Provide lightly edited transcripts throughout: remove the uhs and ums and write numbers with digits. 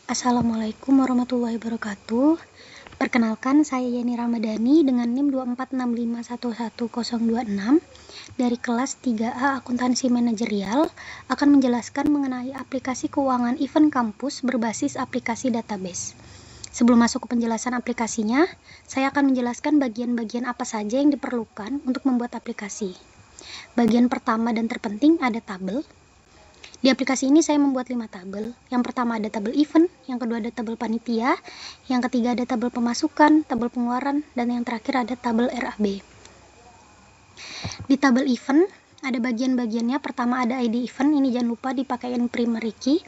Assalamualaikum warahmatullahi wabarakatuh. Perkenalkan, saya Yeni Ramadhani dengan NIM 246511026 dari kelas 3A Akuntansi Manajerial akan menjelaskan mengenai aplikasi keuangan event kampus berbasis aplikasi database. Sebelum masuk ke penjelasan aplikasinya, saya akan menjelaskan bagian-bagian apa saja yang diperlukan untuk membuat aplikasi. Bagian pertama dan terpenting ada tabel. Di aplikasi ini saya membuat 5 tabel. Yang pertama ada tabel event, yang kedua ada tabel panitia, yang ketiga ada tabel pemasukan, tabel pengeluaran, dan yang terakhir ada tabel RAB. Di tabel event ada bagian-bagiannya. Pertama ada ID event, ini jangan lupa dipakein primary key.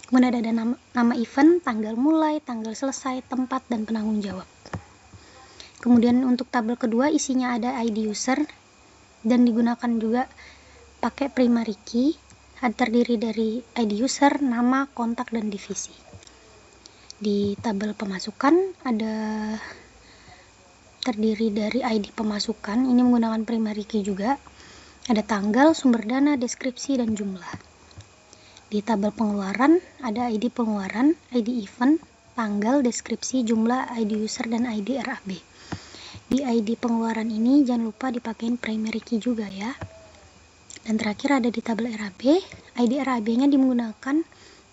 Kemudian ada nama event, tanggal mulai, tanggal selesai, tempat, dan penanggung jawab. Kemudian untuk tabel kedua isinya ada ID user dan digunakan juga pakai primary key. Terdiri dari ID user, nama, kontak, dan divisi. Di tabel pemasukan ada terdiri dari ID pemasukan, ini menggunakan primary key juga. Ada tanggal, sumber dana, deskripsi, dan jumlah. Di tabel pengeluaran ada ID pengeluaran, ID event, tanggal, deskripsi, jumlah, ID user, dan ID RAB. Di ID pengeluaran ini jangan lupa dipakein primary key juga ya. Dan terakhir ada di tabel RAB, ID RAB-nya menggunakan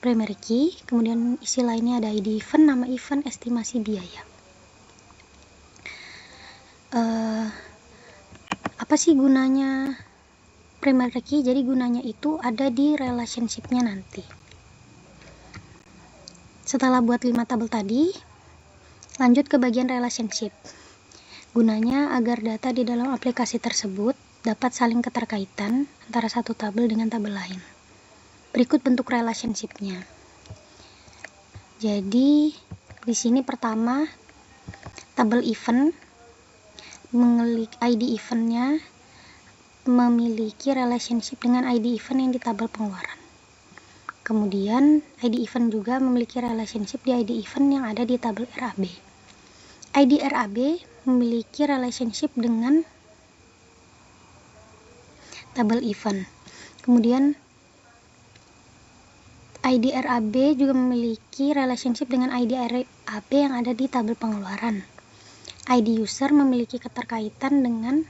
primary key, kemudian isi lainnya ada ID event, nama event, estimasi biaya. Apa sih gunanya primary key? Jadi gunanya itu ada di relationship-nya nanti. Setelah buat 5 tabel tadi, lanjut ke bagian relationship. Gunanya agar data di dalam aplikasi tersebut dapat saling keterkaitan antara satu tabel dengan tabel lain. Berikut bentuk relationship-nya. Jadi di sini pertama tabel event, ID event-nya memiliki relationship dengan ID event yang di tabel pengeluaran. Kemudian ID event juga memiliki relationship di ID event yang ada di tabel RAB. ID RAB memiliki relationship dengan tabel event. Kemudian ID RAB juga memiliki relationship dengan ID RAB yang ada di tabel pengeluaran. ID user memiliki keterkaitan dengan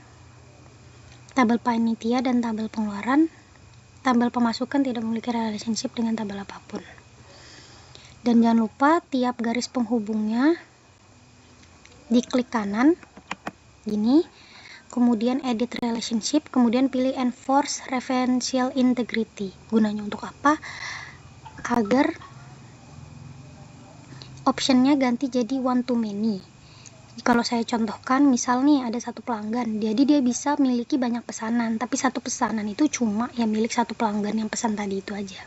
tabel panitia dan tabel pengeluaran. Tabel pemasukan tidak memiliki relationship dengan tabel apapun. Dan jangan lupa tiap garis penghubungnya diklik kanan gini, kemudian edit relationship, kemudian pilih enforce referential integrity. Gunanya untuk apa? Agar optionnya ganti jadi one to many. Kalau saya contohkan, misal nih ada satu pelanggan, jadi dia bisa memiliki banyak pesanan, tapi satu pesanan itu cuma yang milik satu pelanggan yang pesan tadi itu aja.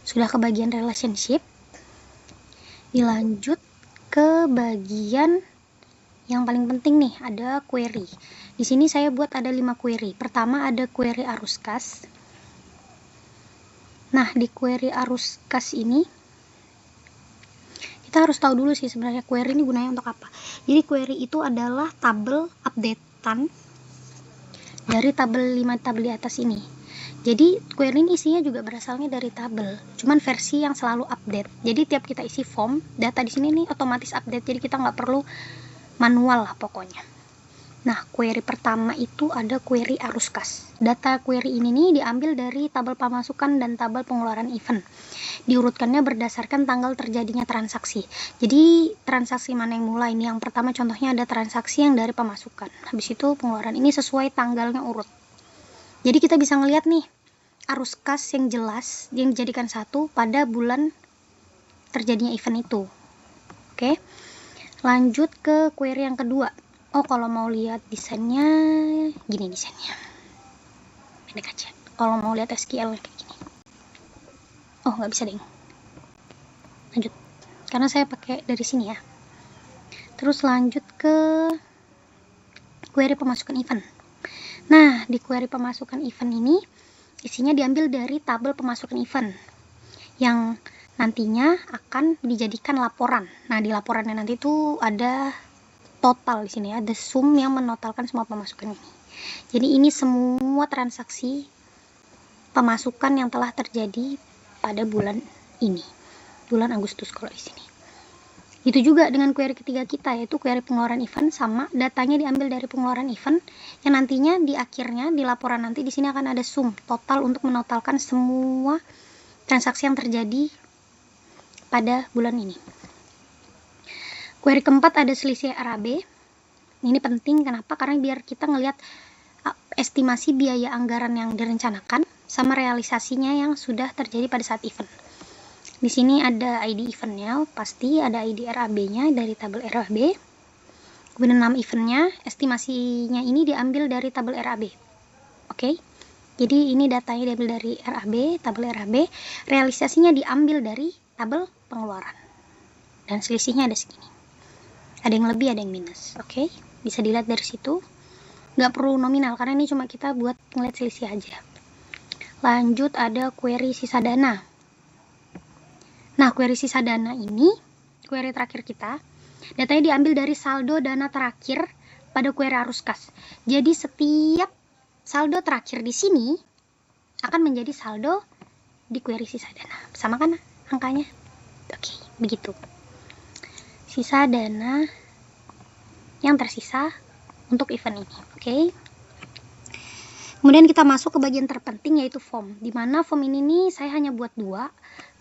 Sudah ke bagian relationship, dilanjut ke bagian yang paling penting nih, ada query. Di sini saya buat ada 5 query. Pertama ada query arus kas. Nah, di query arus kas ini kita harus tahu dulu sih sebenarnya query ini gunanya untuk apa. Jadi query itu adalah tabel updatean dari tabel 5 tabel di atas ini. Jadi query ini isinya juga berasalnya dari tabel, cuman versi yang selalu update. Jadi tiap kita isi form, data di sini nih otomatis update. Jadi kita nggak perlu manual lah pokoknya. Nah, query pertama itu ada query arus kas. Data query ini nih diambil dari tabel pemasukan dan tabel pengeluaran event. Diurutkannya berdasarkan tanggal terjadinya transaksi. Jadi transaksi mana yang mulai nih? Yang pertama contohnya ada transaksi yang dari pemasukan. Habis itu pengeluaran, ini sesuai tanggalnya urut. Jadi kita bisa ngelihat nih arus kas yang jelas yang dijadikan satu pada bulan terjadinya event itu. Oke. Lanjut ke query yang kedua. Oh, kalau mau lihat desainnya, gini desainnya. Pendek aja. Kalau mau lihat SQL kayak gini. Oh, nggak bisa deh. Lanjut. Karena saya pakai dari sini ya. Terus lanjut ke query pemasukan event. Nah, di query pemasukan event ini, isinya diambil dari tabel pemasukan event. Yang nantinya akan dijadikan laporan. Nah, di laporannya nanti itu ada total di sini, ada sum yang menotalkan semua pemasukan ini. Jadi ini semua transaksi pemasukan yang telah terjadi pada bulan ini. bulan Agustus kalau di sini. Itu juga dengan query ketiga kita, yaitu query pengeluaran event, sama datanya diambil dari pengeluaran event yang nantinya di akhirnya di laporan nanti di sini akan ada sum total untuk menotalkan semua transaksi yang terjadi pada bulan ini. Query keempat ada selisih RAB. Ini penting, kenapa? Karena biar kita ngelihat estimasi biaya anggaran yang direncanakan sama realisasinya yang sudah terjadi pada saat event. Di sini ada ID eventnya, pasti ada ID RAB-nya dari tabel RAB. Kemudian nama eventnya, estimasinya ini diambil dari tabel RAB. Oke, jadi ini datanya diambil dari RAB, tabel RAB. Realisasinya diambil dari tabel pengeluaran. Dan selisihnya ada segini. Ada yang lebih, ada yang minus. Oke, bisa dilihat dari situ. Nggak perlu nominal, karena ini cuma kita buat ngeliat selisih aja. Lanjut ada query sisa dana. Nah, query sisa dana ini, query terakhir kita, datanya diambil dari saldo dana terakhir pada query arus kas. Jadi setiap saldo terakhir di sini akan menjadi saldo di query sisa dana. Sama kan angkanya? Oke, begitu. Sisa dana yang tersisa untuk event ini. Oke. Kemudian kita masuk ke bagian terpenting, yaitu form. Dimana form ini nih saya hanya buat 2.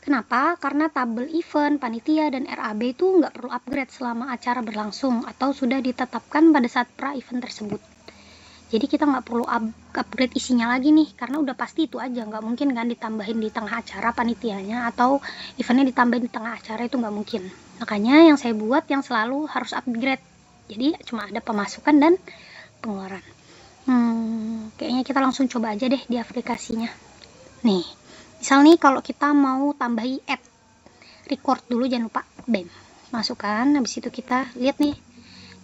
Kenapa? Karena tabel event, panitia, dan RAB itu nggak perlu upgrade selama acara berlangsung atau sudah ditetapkan pada saat pra-event tersebut. Jadi kita nggak perlu upgrade isinya lagi nih, karena udah pasti itu aja. Nggak mungkin kan ditambahin di tengah acara panitianya atau eventnya ditambahin di tengah acara, itu nggak mungkin. Makanya yang saya buat yang selalu harus upgrade. Jadi cuma ada pemasukan dan pengeluaran. Kayaknya kita langsung coba aja deh di aplikasinya. Nih. Misal nih kalau kita mau tambahi add record dulu, jangan lupa BEM masukkan. Habis itu kita lihat nih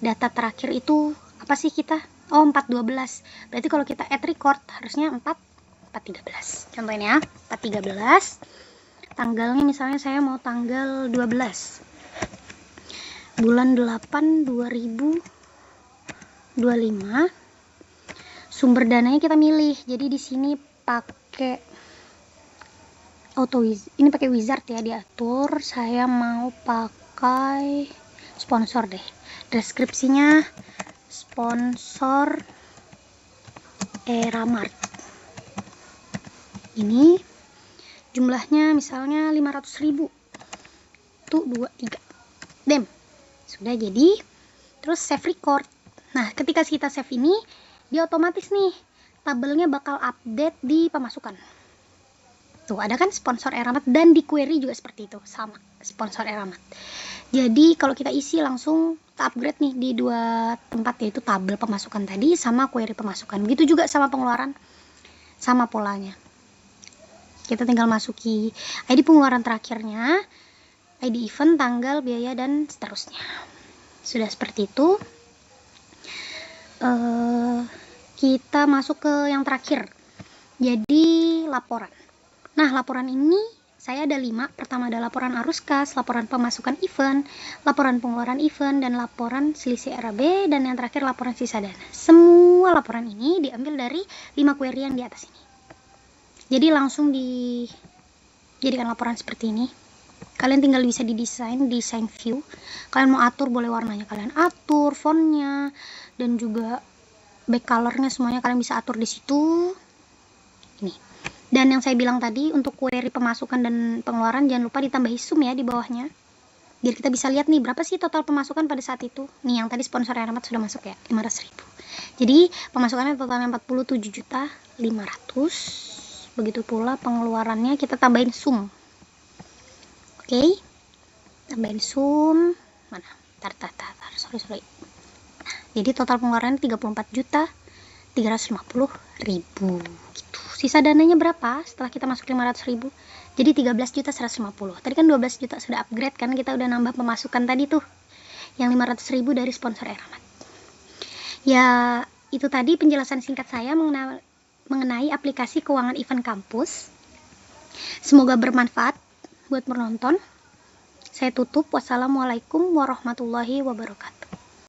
data terakhir itu apa sih kita, 412. Berarti kalau kita add record harusnya 413. Contohnya 413, tanggalnya misalnya saya mau tanggal 12 bulan 8 2025. Sumber dananya kita milih, jadi di sini pakai ini pakai wizard ya, diatur. Saya mau pakai sponsor deh. Deskripsinya sponsor Eramart. Ini jumlahnya misalnya 500.000. Tuh 23. Dem. Sudah jadi. Terus save record. Nah, ketika kita save ini, dia otomatis nih tabelnya bakal update di pemasukan. Tuh, ada kan sponsor Eramat, dan di query juga seperti itu, sama sponsor Eramat. Jadi kalau kita isi langsung upgrade nih di 2 tempat, yaitu tabel pemasukan tadi sama query pemasukan. Begitu juga sama pengeluaran, sama polanya. Kita tinggal masuki ID pengeluaran terakhirnya, ID event, tanggal, biaya, dan seterusnya. Sudah seperti itu. Kita masuk ke yang terakhir, jadi laporan. Nah, laporan ini saya ada 5. Pertama ada laporan arus kas, laporan pemasukan event, laporan pengeluaran event, dan laporan selisih RAB, dan yang terakhir laporan sisa dana. Semua laporan ini diambil dari 5 query yang di atas ini. Jadi langsung dijadikan laporan seperti ini. Kalian tinggal bisa desain view. Kalian mau atur, boleh warnanya kalian atur, fontnya, dan juga back colornya semuanya kalian bisa atur di situ. Ini. Dan yang saya bilang tadi, untuk query pemasukan dan pengeluaran jangan lupa ditambahi sum ya di bawahnya. Biar kita bisa lihat nih berapa sih total pemasukan pada saat itu. Nih yang tadi sponsor Eramat sudah masuk ya, 500.000. Jadi pemasukannya totalnya 47.500.000. Begitu pula pengeluarannya kita tambahin sum. Oke. Tambahin sum. Mana? Sorry. Nah, jadi total pengeluaran 34.350.000 gitu. Sisa dananya berapa setelah kita masuk 500.000? Jadi 13.150. Tadi kan 12 juta sudah upgrade kan, kita udah nambah pemasukan tadi tuh yang 500.000 dari sponsor Eramat. Ya, itu tadi penjelasan singkat saya mengenai aplikasi keuangan event kampus. Semoga bermanfaat buat penonton. Saya tutup. Wassalamualaikum warahmatullahi wabarakatuh.